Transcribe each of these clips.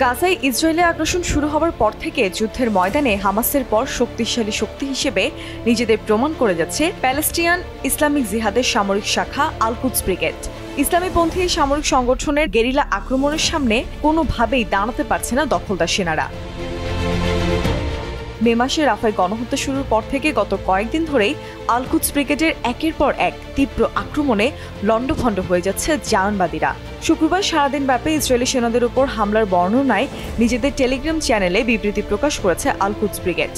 গাজায় ইসরায়েলি আগ্রাসন শুরু হওয়ার পর থেকে যুদ্ধের ময়দানে হামাসের পর শক্তিশালী শক্তি হিসেবে নিজেদের প্রমাণ করে যাচ্ছে প্যালেস্টিয়ান ইসলামিক জিহাদের সামরিক শাখা আল কুদস ব্রিগেড। ইসলামীপন্থী এই সামরিক সংগঠনের গেরিলা আক্রমণের সামনে কোনোভাবেই দাঁড়াতে পারছে না দখলদার সেনারা। মে মাসে রাফায় গণহত্যা শুরুর পর থেকে গত কয়েকদিন ধরেই আল কুদস ব্রিগেডের একের পর এক তীব্র আক্রমণে লণ্ডভণ্ড হয়ে যাচ্ছে জায়নবাদীরা। শুক্রবার সারাদিন ব্যাপী ইসরায়েলি সেনাদের উপর হামলার বর্ণনায় নিজেদের টেলিগ্রাম চ্যানেলে বিবৃতি প্রকাশ করেছে আল কুদস ব্রিগেড।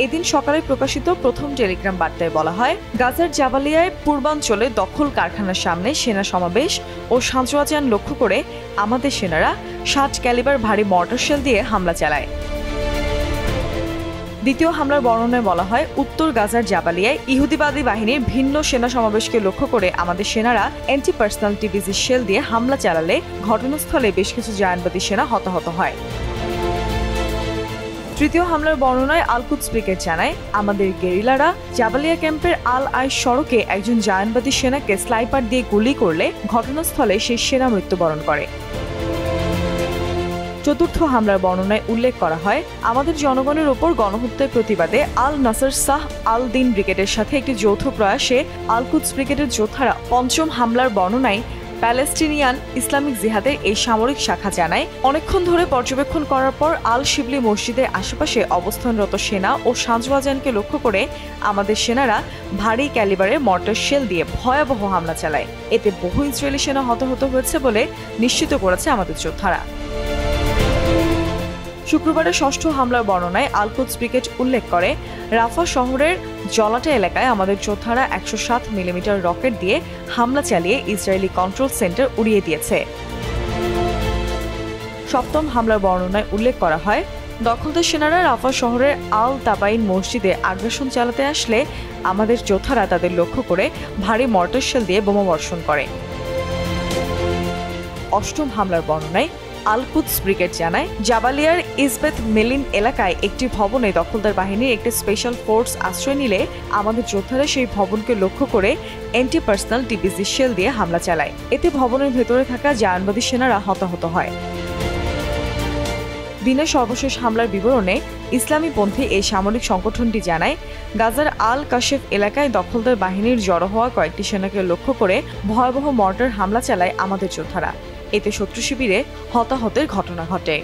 এদিন সকালে প্রকাশিত প্রথম টেলিগ্রাম বার্তায় বলা হয়, গাজার জাবালিয়ায় পূর্বাঞ্চলে দখল কারখানার সামনে সেনা সমাবেশ ও সাঁজোয়াজান লক্ষ্য করে আমাদের সেনারা 60 ক্যালিবার ভারী মর্টার শেল দিয়ে হামলা চালায়। দ্বিতীয় হামলার বর্ণনায় বলা হয়, উত্তর গাজার জাবালিয়ায় ইহুদিবাদী বাহিনীর ভিন্ন সেনা সমাবেশকে লক্ষ্য করে আমাদের সেনারা অ্যান্টি পার্সোনাল টিভিজি শেল দিয়ে হামলা চালালে ঘটনাস্থলে বেশ কিছু জায়নবাদী সেনা হতাহত হয়। তৃতীয় হামলার বর্ণনায় আল কুদস ব্রিগেড জানায়, আমাদের গেরিলারা জাবালিয়া ক্যাম্পের আল আইস সড়কে একজন জায়নবাদী সেনাকে স্নাইপার দিয়ে গুলি করলে ঘটনাস্থলে সেই সেনা মৃত্যুবরণ করে। চতুর্থ হামলার বর্ণনায় উল্লেখ করা হয়, আমাদের জনগণের ওপর গণহত্যার প্রতিবাদে আল নাসর শাহ আল দিন ব্রিগেডের সাথে একটি যৌথ প্রয়াসে আল কুদস ব্রিগেডের যোদ্ধারা পঞ্চম হামলার বর্ণনায় প্যালেস্টিনিয়ান ইসলামিক জিহাদের এই সামরিক শাখা জানায়, অনেকক্ষণ ধরে পর্যবেক্ষণ করার পর আল শিবলি মসজিদের আশেপাশে অবস্থানরত সেনা ও সাঁজওয়াজানকে লক্ষ্য করে আমাদের সেনারা ভারী ক্যালিবারের মর্টার শেল দিয়ে ভয়াবহ হামলা চালায়। এতে বহু ইসরায়েলি সেনা হতাহত হয়েছে বলে নিশ্চিত করেছে আমাদের যোদ্ধারা। শুক্রবারের ষষ্ঠ হামলার বর্ণনায় আল কুদস ব্রিগেড উল্লেখ করে, রাফা শহরের জলাটা এলাকায় আমাদের যোদ্ধারা 107 মিলিমিটার রকেট দিয়ে হামলা চালিয়ে ইসরায়েলি কন্ট্রোল সেন্টার উড়িয়ে দিয়েছে। সপ্তম হামলার বর্ণনায় উল্লেখ করা হয়, দখলদার সেনারা রাফা শহরের আল তাবাইন মসজিদে আগ্রাসন চালাতে আসলে আমাদের যোদ্ধারা তাদের লক্ষ্য করে ভারী মর্টার শেল দিয়ে বোমা বর্ষণ করে। অষ্টম হামলার বর্ণনায় আল কুদস ব্রিগেড জানায়, জাবালিয়ার ইসবেত মেলিন এলাকায় একটি ভবনে দখলদার বাহিনীর একটি স্পেশাল ফোর্স আশ্রয় নিলে আমাদের যোদ্ধারা সেই ভবনকে লক্ষ্য করে অ্যান্টি পার্সোনাল টিভিজি শেল দিয়ে হামলা চালায়। এতে ভবনের ভেতরে থাকা জায়নবাদী সেনারা হতাহত হয়। দিনের সর্বশেষ হামলার বিবরণে ইসলামীপন্থী এই সামরিক সংগঠনটি জানায়, গাজার আল কাশেফ এলাকায় দখলদার বাহিনীর জড়ো হওয়া কয়েকটি সেনাকে লক্ষ্য করে ভয়াবহ মর্টার হামলা চালায় আমাদের যোদ্ধারা। এতে শত্রু শিবিরে হতাহতের ঘটনা ঘটে।